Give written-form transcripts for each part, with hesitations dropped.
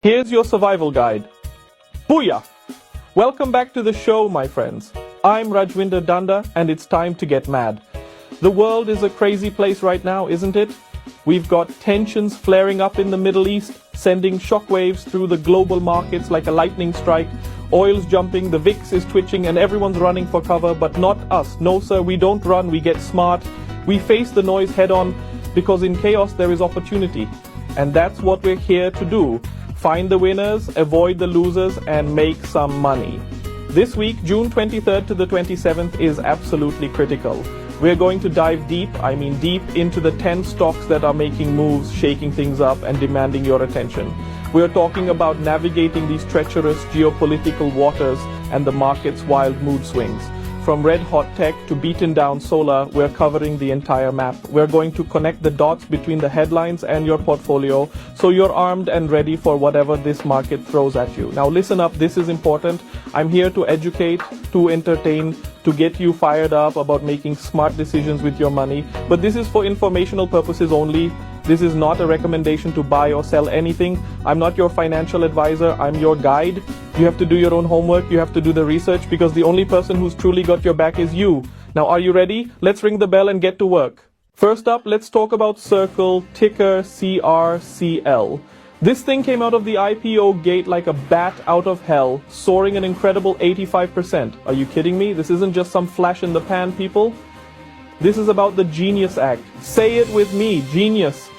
Here's your survival guide. Booyah! Welcome back to the show, my friends. I'm Rajwinder Danda, and it's time to get mad. The world is a crazy place right now, isn't it? We've got tensions flaring up in the Middle East, sending shockwaves through the global markets like a lightning strike. Oil's jumping, the VIX is twitching, and everyone's running for cover, but not us. No, sir, we don't run, we get smart. We face the noise head on, because in chaos there is opportunity. And that's what we're here to do. Find the winners, avoid the losers, and make some money. This week, June 23rd to the 27th, is absolutely critical. We're going to dive deep into the 10 stocks that are making moves, shaking things up, and demanding your attention. We're talking about navigating these treacherous geopolitical waters and the market's wild mood swings. From red-hot tech to beaten-down solar, we're covering the entire map. We're going to connect the dots between the headlines and your portfolio, so you're armed and ready for whatever this market throws at you. Now listen up, this is important. I'm here to educate, to entertain, to get you fired up about making smart decisions with your money. But this is for informational purposes only. This is not a recommendation to buy or sell anything. I'm not your financial advisor, I'm your guide. You have to do your own homework, you have to do the research, because the only person who's truly got your back is you. Now are you ready? Let's ring the bell and get to work. First up, let's talk about Circle, ticker CRCL. This thing came out of the IPO gate like a bat out of hell, soaring an incredible 85%. Are you kidding me? This isn't just some flash in the pan, people. This is about the Genius Act. Say it with me, genius.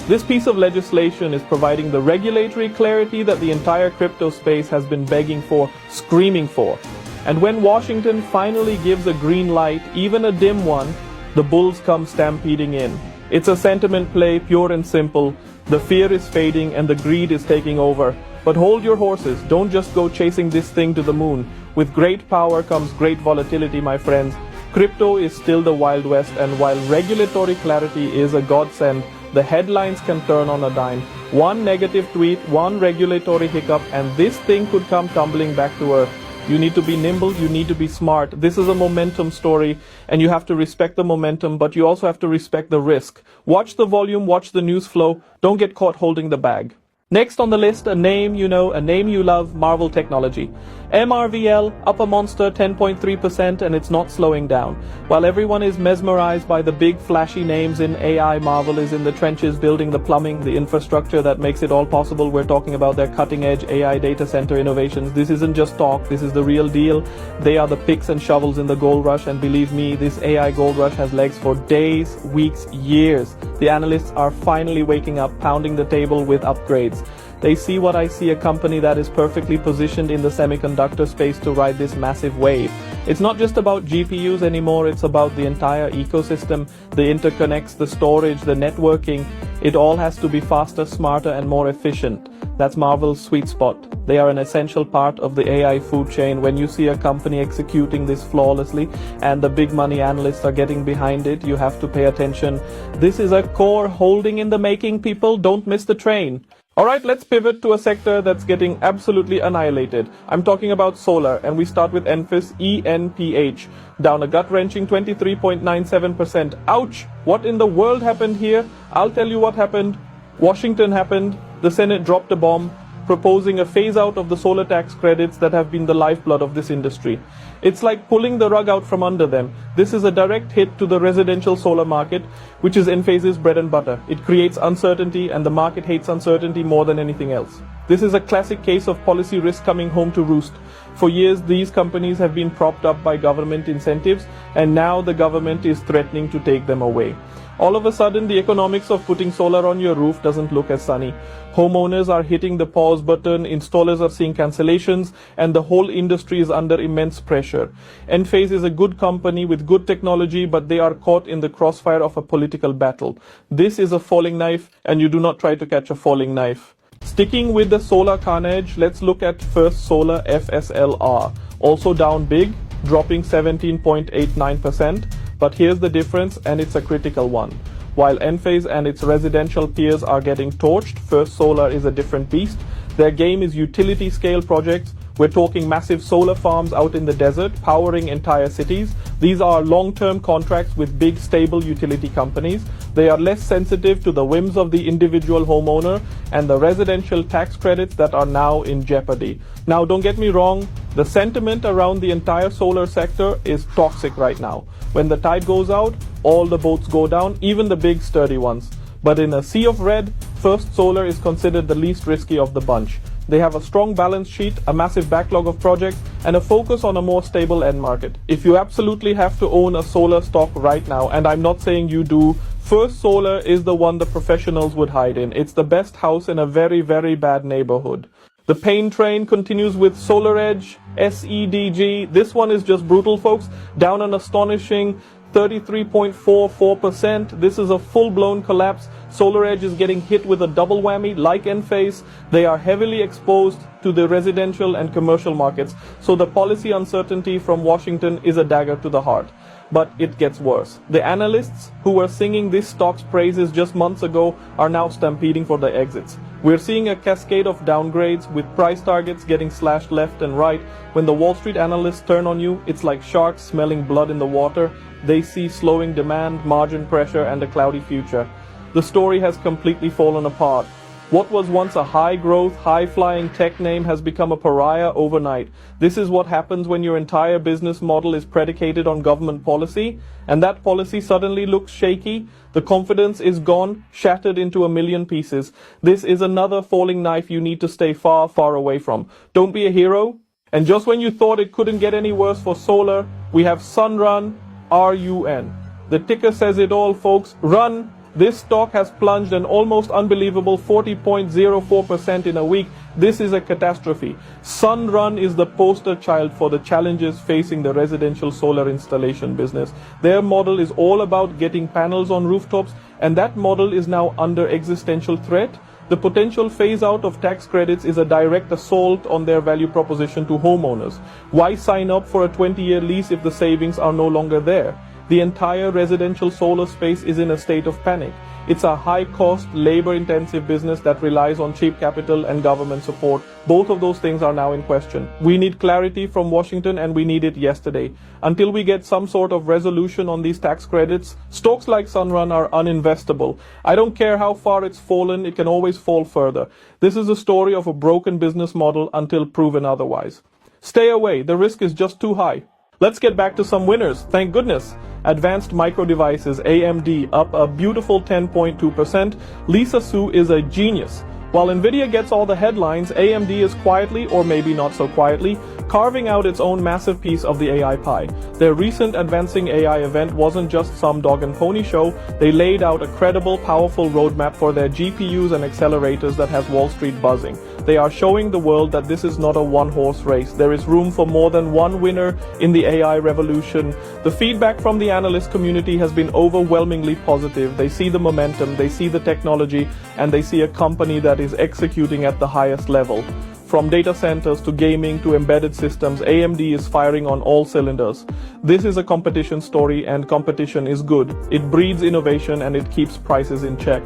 This piece of legislation is providing the regulatory clarity that the entire crypto space has been begging for, screaming for. And when Washington finally gives a green light, even a dim one, the bulls come stampeding in. It's a sentiment play, pure and simple. The fear is fading and the greed is taking over. But hold your horses, don't just go chasing this thing to the moon. With great power comes great volatility, my friends. Crypto is still the Wild West, and while regulatory clarity is a godsend, the headlines can turn on a dime. One negative tweet, one regulatory hiccup, and this thing could come tumbling back to earth. You need to be nimble, you need to be smart. This is a momentum story, and you have to respect the momentum, but you also have to respect the risk. Watch the volume, watch the news flow. Don't get caught holding the bag. Next on the list, a name you know, a name you love, Marvel Technology. MRVL, up a monster 10.3%, and it's not slowing down. While everyone is mesmerized by the big flashy names in AI, Marvel is in the trenches building the plumbing, the infrastructure that makes it all possible. We're talking about their cutting-edge AI data center innovations. This isn't just talk, this is the real deal. They are the picks and shovels in the gold rush, and believe me, this AI gold rush has legs for days, weeks, years. The analysts are finally waking up, pounding the table with upgrades. They see what I see, a company that is perfectly positioned in the semiconductor space to ride this massive wave. It's not just about GPUs anymore, it's about the entire ecosystem, the interconnects, the storage, the networking. It all has to be faster, smarter, and more efficient. That's Marvel's sweet spot. They are an essential part of the AI food chain. When you see a company executing this flawlessly and the big money analysts are getting behind it, you have to pay attention. This is a core holding in the making, people. Don't miss the train. Alright, let's pivot to a sector that's getting absolutely annihilated. I'm talking about solar, and we start with Enfis, ENPH, down a gut-wrenching 23.97%. Ouch! What in the world happened here? I'll tell you what happened. Washington happened, the Senate dropped a bomb, proposing a phase-out of the solar tax credits that have been the lifeblood of this industry. It's like pulling the rug out from under them. This is a direct hit to the residential solar market, which is Enphase's bread and butter. It creates uncertainty, and the market hates uncertainty more than anything else. This is a classic case of policy risk coming home to roost. For years, these companies have been propped up by government incentives, and now the government is threatening to take them away. All of a sudden, the economics of putting solar on your roof doesn't look as sunny. Homeowners are hitting the pause button, installers are seeing cancellations, and the whole industry is under immense pressure. Enphase is a good company with good technology, but they are caught in the crossfire of a political battle. This is a falling knife, and you do not try to catch a falling knife. Sticking with the solar carnage, let's look at First Solar FSLR. Also down big, dropping 17.89%. But here's the difference, and it's a critical one. While Enphase and its residential peers are getting torched, First Solar is a different beast. Their game is utility scale projects, We're talking massive solar farms out in the desert, powering entire cities. These are long-term contracts with big, stable utility companies. They are less sensitive to the whims of the individual homeowner and the residential tax credits that are now in jeopardy. Now, don't get me wrong, the sentiment around the entire solar sector is toxic right now. When the tide goes out, all the boats go down, even the big sturdy ones. But in a sea of red, First Solar is considered the least risky of the bunch. They have a strong balance sheet, a massive backlog of projects, and a focus on a more stable end market. If you absolutely have to own a solar stock right now, and I'm not saying you do, First Solar is the one the professionals would hide in. It's the best house in a very, very bad neighborhood. The pain train continues with SolarEdge, SEDG. This one is just brutal, folks. Down an astonishing 33.44%. This is a full-blown collapse. SolarEdge is getting hit with a double whammy like Enphase. They are heavily exposed to the residential and commercial markets. So the policy uncertainty from Washington is a dagger to the heart. But it gets worse. The analysts who were singing this stock's praises just months ago are now stampeding for the exits. We're seeing a cascade of downgrades with price targets getting slashed left and right. When the Wall Street analysts turn on you, it's like sharks smelling blood in the water. They see slowing demand, margin pressure, and a cloudy future. The story has completely fallen apart. What was once a high-growth, high-flying tech name has become a pariah overnight. This is what happens when your entire business model is predicated on government policy, and that policy suddenly looks shaky. The confidence is gone, shattered into a million pieces. This is another falling knife you need to stay far, far away from. Don't be a hero. And just when you thought it couldn't get any worse for solar, we have Sunrun, RUN. The ticker says it all, folks. Run. This stock has plunged an almost unbelievable 40.04% in a week. This is a catastrophe. Sunrun is the poster child for the challenges facing the residential solar installation business. Their model is all about getting panels on rooftops, and that model is now under existential threat. The potential phase out of tax credits is a direct assault on their value proposition to homeowners. Why sign up for a 20-year lease if the savings are no longer there? The entire residential solar space is in a state of panic. It's a high-cost, labor-intensive business that relies on cheap capital and government support. Both of those things are now in question. We need clarity from Washington, and we need it yesterday. Until we get some sort of resolution on these tax credits, stocks like Sunrun are uninvestable. I don't care how far it's fallen, it can always fall further. This is a story of a broken business model until proven otherwise. Stay away, the risk is just too high. Let's get back to some winners, thank goodness. Advanced Micro Devices, AMD, up a beautiful 10.2%. Lisa Su is a genius. While Nvidia gets all the headlines, AMD is quietly, or maybe not so quietly, carving out its own massive piece of the AI pie. Their recent Advancing AI event wasn't just some dog and pony show. They laid out a credible, powerful roadmap for their GPUs and accelerators that has Wall Street buzzing. They are showing the world that this is not a one-horse race. There is room for more than one winner in the AI revolution. The feedback from the analyst community has been overwhelmingly positive. They see the momentum, they see the technology, and they see a company that is executing at the highest level. From data centers to gaming to embedded systems, AMD is firing on all cylinders. This is a competition story, and competition is good. It breeds innovation and it keeps prices in check.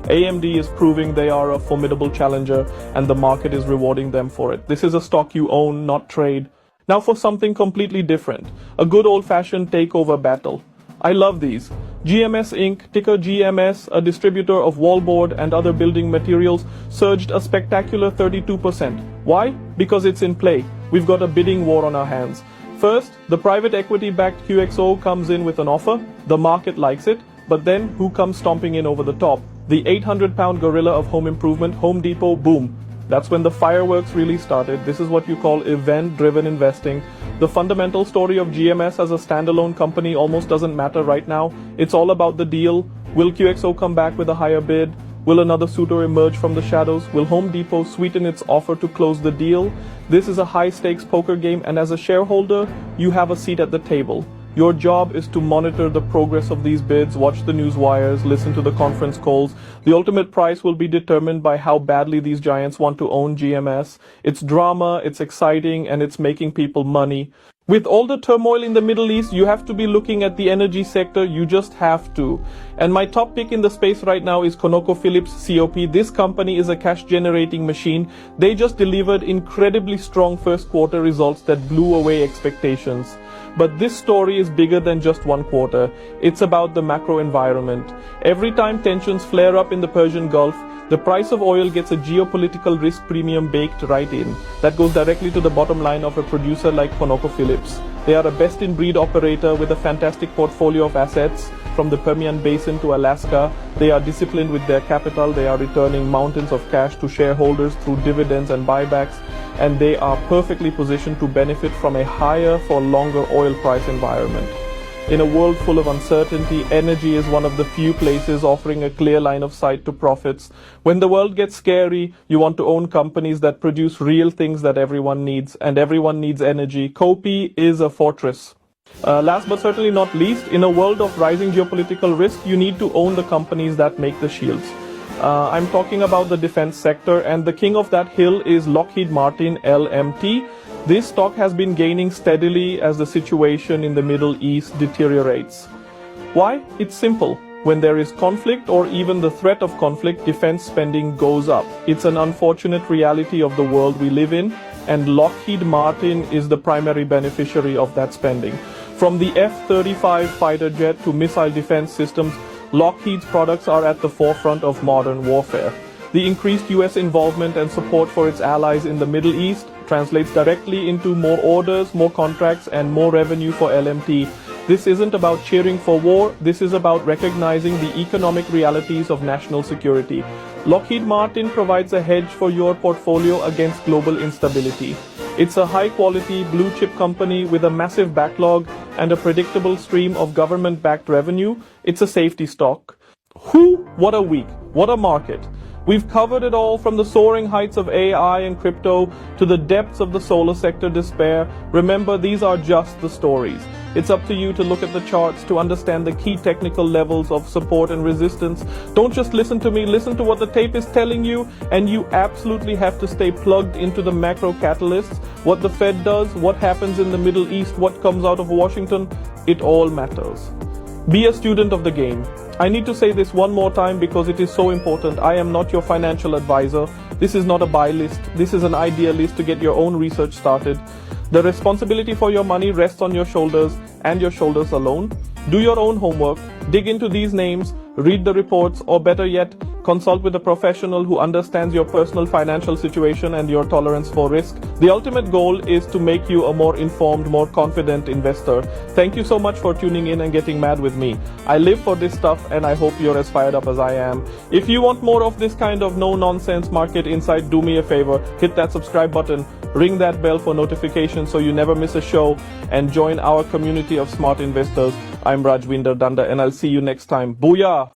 AMD is proving they are a formidable challenger, and the market is rewarding them for it. This is a stock you own, not trade. Now for something completely different, a good old-fashioned takeover battle. I love these. GMS Inc., ticker GMS, a distributor of wallboard and other building materials, surged a spectacular 32%. Why? Because it's in play. We've got a bidding war on our hands. First, the private equity-backed QXO comes in with an offer. The market likes it. But then, who comes stomping in over the top? The 800-pound gorilla of home improvement, Home Depot, boom. That's when the fireworks really started. This is what you call event-driven investing. The fundamental story of GMS as a standalone company almost doesn't matter right now. It's all about the deal. Will QXO come back with a higher bid? Will another suitor emerge from the shadows? Will Home Depot sweeten its offer to close the deal? This is a high-stakes poker game, and as a shareholder, you have a seat at the table. Your job is to monitor the progress of these bids, watch the news wires, listen to the conference calls. The ultimate price will be determined by how badly these giants want to own GMS. It's drama, it's exciting, and it's making people money. With all the turmoil in the Middle East, you have to be looking at the energy sector. You just have to. And my top pick in the space right now is ConocoPhillips COP. This company is a cash generating machine. They just delivered incredibly strong first quarter results that blew away expectations. But this story is bigger than just one quarter. It's about the macro environment. Every time tensions flare up in the Persian Gulf, the price of oil gets a geopolitical risk premium baked right in. That goes directly to the bottom line of a producer like ConocoPhillips. They are a best-in-breed operator with a fantastic portfolio of assets from the Permian Basin to Alaska. They are disciplined with their capital. They are returning mountains of cash to shareholders through dividends and buybacks. And they are perfectly positioned to benefit from a higher for longer oil price environment. In a world full of uncertainty, energy is one of the few places offering a clear line of sight to profits. When the world gets scary, you want to own companies that produce real things that everyone needs, and everyone needs energy. COPE is a fortress. Last but certainly not least, in a world of rising geopolitical risk, you need to own the companies that make the shields. I'm talking about the defense sector, and the king of that hill is Lockheed Martin, LMT. This stock has been gaining steadily as the situation in the Middle East deteriorates. Why? It's simple. When there is conflict or even the threat of conflict, defense spending goes up. It's an unfortunate reality of the world we live in, and Lockheed Martin is the primary beneficiary of that spending. From the F-35 fighter jet to missile defense systems, Lockheed's products are at the forefront of modern warfare. The increased US involvement and support for its allies in the Middle East translates directly into more orders, more contracts, and more revenue for LMT. This isn't about cheering for war, this is about recognizing the economic realities of national security. Lockheed Martin provides a hedge for your portfolio against global instability. It's a high-quality blue-chip company with a massive backlog and a predictable stream of government-backed revenue. It's a safety stock. What a week. What a market. We've covered it all, from the soaring heights of AI and crypto to the depths of the solar sector despair. Remember, these are just the stories. It's up to you to look at the charts to understand the key technical levels of support and resistance. Don't just listen to me, listen to what the tape is telling you, and you absolutely have to stay plugged into the macro catalysts. What the Fed does, what happens in the Middle East, what comes out of Washington, it all matters. Be a student of the game. I need to say this one more time because it is so important. I am not your financial advisor. This is not a buy list. This is an idea list to get your own research started. The responsibility for your money rests on your shoulders and your shoulders alone. Do your own homework, dig into these names, read the reports, or better yet, consult with a professional who understands your personal financial situation and your tolerance for risk. The ultimate goal is to make you a more informed, more confident investor. Thank you so much for tuning in and getting mad with me. I live for this stuff, and I hope you're as fired up as I am. If you want more of this kind of no-nonsense market insight, do me a favor, hit that subscribe button, ring that bell for notifications so you never miss a show, and join our community of smart investors. I'm Rajwinder Danda, and I'll see you next time. Booyah!